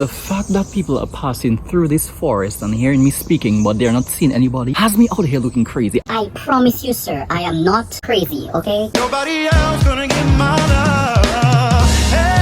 The fact that people are passing through this forest and hearing me speaking but they're not seeing anybody has me out here looking crazy. I promise you, sir, I am not crazy, okay? Nobody else gonna get my love. Hey,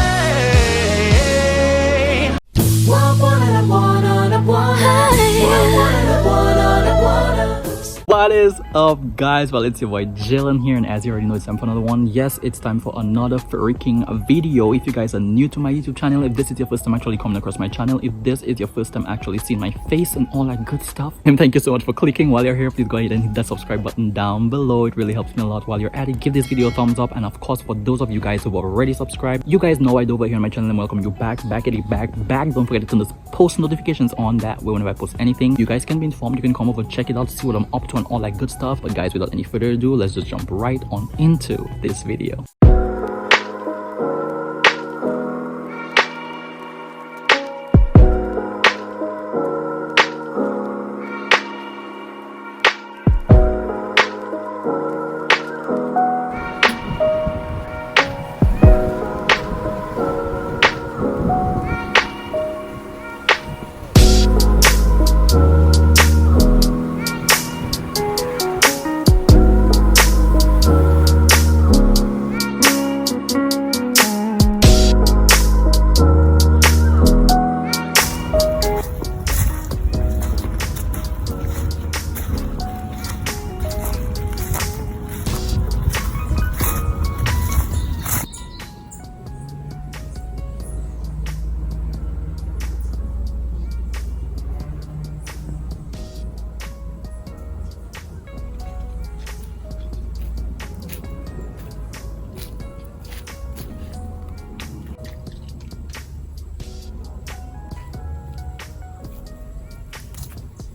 What is up, guys? Well, it's your boy Jalen here, and as you already know, it's time for another one. Yes, it's time for another freaking video. If you guys are new to my YouTube channel, if this is your first time actually coming across my channel, if this is your first time actually seeing my face and all that good stuff, and thank you so much for clicking. While you're here, please go ahead and hit that subscribe button down below. It really helps me a lot. While you're at it, give this video a thumbs up, and of course, for those of you guys who have already subscribed, you guys know I do over here on my channel and welcome you back. Don't forget to turn those post notifications on, that way whenever I post anything, you guys can be informed. You can come over, check it out, see what I'm up to and all that good stuff. But guys, without any further ado, let's just jump right on into this video.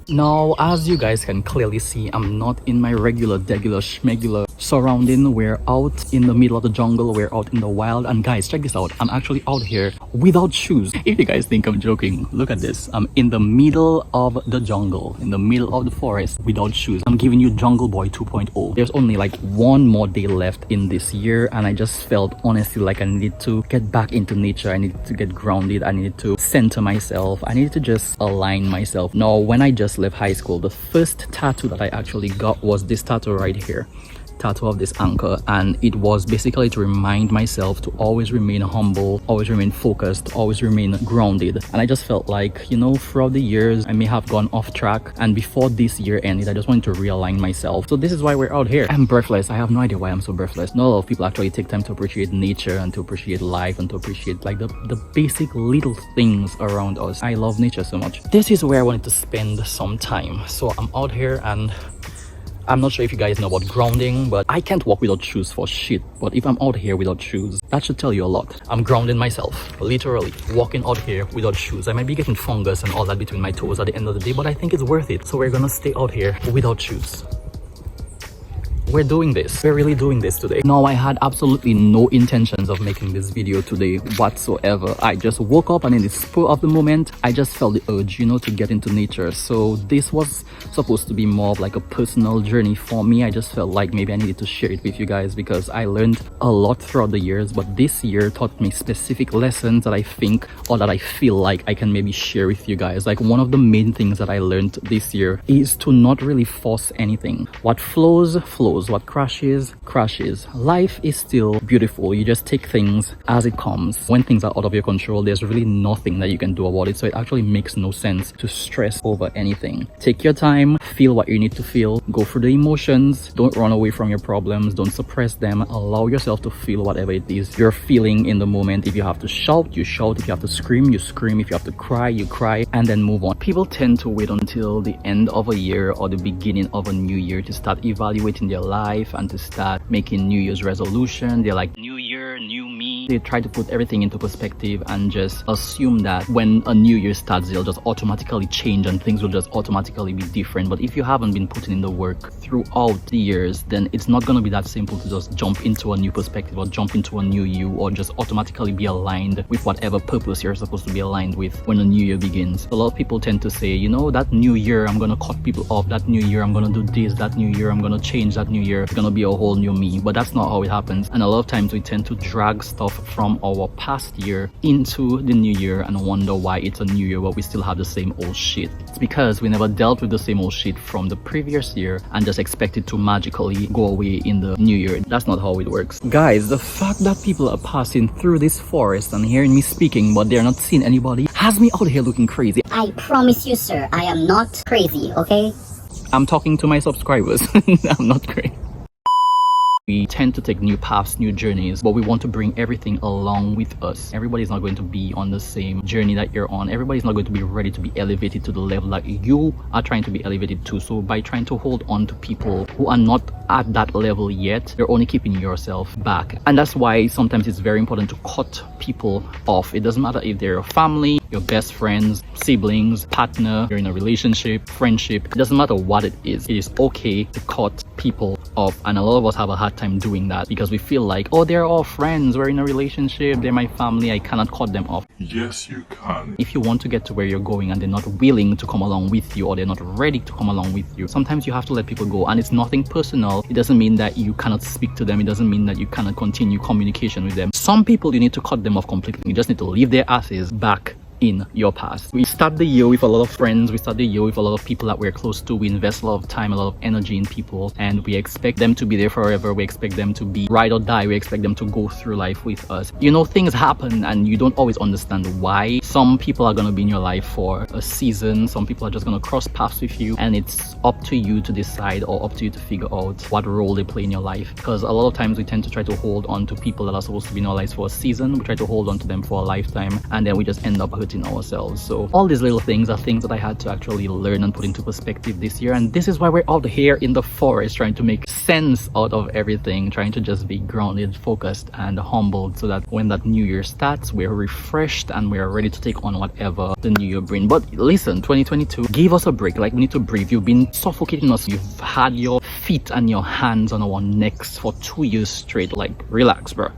Now, as you guys can clearly see, I'm not in my regular schmegular surrounding. We're out in the middle of the jungle, we're out in the wild, and guys, check this out. I'm actually out here without shoes. If you guys think I'm joking, look at this. I'm in the middle of the jungle, in the middle of the forest without shoes. I'm giving you Jungle Boy 2.0. There's only like one more day left in this year, and I just felt honestly like I needed to get back into nature. I needed to get grounded. I needed to center myself. I needed to just align myself. Now, when I just left high school, the first tattoo that I actually got was this tattoo right here. Tattoo of this anchor, and it was basically to remind myself to always remain humble, always remain focused, always remain grounded. And I just felt like, you know, throughout the years I may have gone off track, and before this year ended I just wanted to realign myself. So this is why we're out here. I'm breathless. I have no idea why I'm so breathless. Not a lot of people actually take time to appreciate nature and to appreciate life and to appreciate like the basic little things around us. I love nature so much. This is where I wanted to spend some time. So I'm out here, and I'm not sure if you guys know about grounding, but I can't walk without shoes for shit. But if I'm out here without shoes, that should tell you a lot. I'm grounding myself, literally walking out here without shoes. I might be getting fungus and all that between my toes at the end of the day, but I think it's worth it. So we're gonna stay out here without shoes. We're doing this. We're really doing this today. Now, I had absolutely no intentions of making this video today whatsoever. I just woke up, and in the spur of the moment, I just felt the urge, you know, to get into nature. So this was supposed to be more of like a personal journey for me. I just felt like maybe I needed to share it with you guys because I learned a lot throughout the years, but this year taught me specific lessons that I think, or that I feel like I can maybe share with you guys. Like, one of the main things that I learned this year is to not really force anything. What flows, flows. What crashes, crashes. Life is still beautiful. You just take things as it comes. When things are out of your control, there's really nothing that you can do about it. So it actually makes no sense to stress over anything. Take your time, feel what you need to feel, go through the emotions. Don't run away from your problems. Don't suppress them. Allow yourself to feel whatever it is you're feeling in the moment. If you have to shout, you shout. If you have to scream, you scream. If you have to cry, you cry, and then move on. People tend to wait until the end of a year or the beginning of a new year to start evaluating their life and to start making New Year's resolution. They're like, new year, new me. They try to put everything into perspective and just assume that when a new year starts, they'll just automatically change and things will just automatically be different. But if you haven't been putting in the work throughout the years, then it's not going to be that simple to just jump into a new perspective or jump into a new you or just automatically be aligned with whatever purpose you're supposed to be aligned with when a new year begins. A lot of people tend to say, you know, that new year I'm going to cut people off, that new year I'm going to do this, that new year I'm going to change, that new year it's going to be a whole new me. But that's not how it happens. And a lot of times we tend to drag stuff ourselves from our past year into the new year and wonder why it's a new year but we still have the same old shit. It's because we never dealt with the same old shit from the previous year and just expect it to magically go away in the new year. That's not how it works. Guys, the fact that people are passing through this forest and hearing me speaking but they're not seeing anybody has me out here looking crazy. I promise you, sir, I am not crazy, okay? I'm talking to my subscribers. I'm not crazy. We tend to take new paths, new journeys, but we want to bring everything along with us. Everybody's not going to be on the same journey that you're on. Everybody's not going to be ready to be elevated to the level that you are trying to be elevated to. So by trying to hold on to people who are not at that level yet, you're only keeping yourself back. And that's why sometimes it's very important to cut people off. It doesn't matter if they're your family, your best friends, siblings, partner, you're in a relationship, friendship. It doesn't matter what it is. It is okay to cut people off, and a lot of us have a hard time doing that because we feel like, oh, they're all friends, we're in a relationship, they're my family, I cannot cut them off. Yes, you can. If you want to get to where you're going and they're not willing to come along with you or they're not ready to come along with you, sometimes you have to let people go. And it's nothing personal. It doesn't mean that you cannot speak to them. It doesn't mean that you cannot continue communication with them. Some people, you need to cut them off completely. You just need to leave their asses back in your past. We start the year with a lot of friends, we start the year with a lot of people that we're close to. We invest a lot of time, a lot of energy in people, and we expect them to be there forever. We expect them to be ride or die. We expect them to go through life with us. You know, things happen and you don't always understand why. Some people are going to be in your life for a season. Some people are just going to cross paths with you, and it's up to you to decide or up to you to figure out what role they play in your life. Because a lot of times we tend to try to hold on to people that are supposed to be in our lives for a season. We try to hold on to them for a lifetime, and then we just end up hurting ourselves. So all these little things are things that I had to actually learn and put into perspective this year, and this is why we're out here in the forest trying to make sense out of everything, trying to just be grounded, focused, and humbled, so that when that new year starts, we're refreshed and we're ready to take on whatever the new year brings. But listen, 2022, give us a break. Like, we need to breathe. You've been suffocating us. You've had your feet and your hands on our necks for 2 years straight. Like, relax, bro.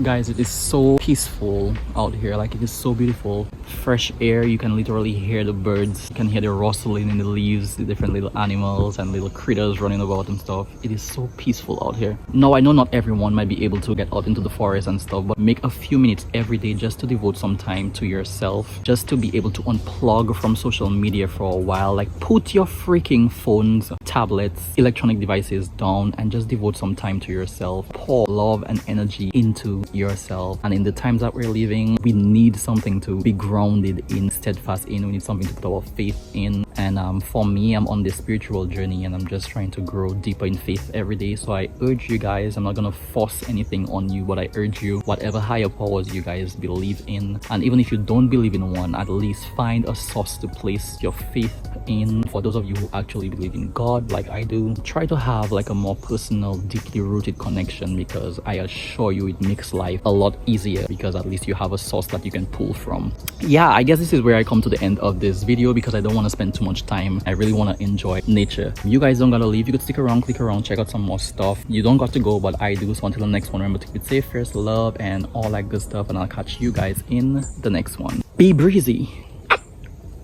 Guys, it is so peaceful out here. Like, it is so beautiful. Fresh air, you can literally hear the birds, you can hear the rustling in the leaves, the different little animals and little critters running about and stuff. It is so peaceful out here. Now, I know not everyone might be able to get out into the forest and stuff, but make a few minutes every day just to devote some time to yourself, just to be able to unplug from social media for a while. Like, put your freaking phones, tablets, electronic devices down and just devote some time to yourself. Pour love and energy into yourself. And in the times that we're living, we need something to be grounded in, steadfast in. We need something to put our faith in. And for me, I'm on this spiritual journey and I'm just trying to grow deeper in faith every day. So I urge you guys, I'm not gonna force anything on you, but I urge you, whatever higher powers you guys believe in, and even if you don't believe in one, at least find a source to place your faith in. For those of you who actually believe in God like I do, try to have like a more personal, deeply rooted connection, because I assure you it makes life a lot easier, because at least you have a source that you can pull from. Yeah, I guess this is where I come to the end of this video, because I don't want to spend too much time. I really want to enjoy nature. You guys don't gotta leave. You could stick around, click around, check out some more stuff. You don't got to go, but I do. So until the next one, remember to keep it safe, first love, and all that good stuff, and I'll catch you guys in the next one. Be breezy.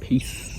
Peace.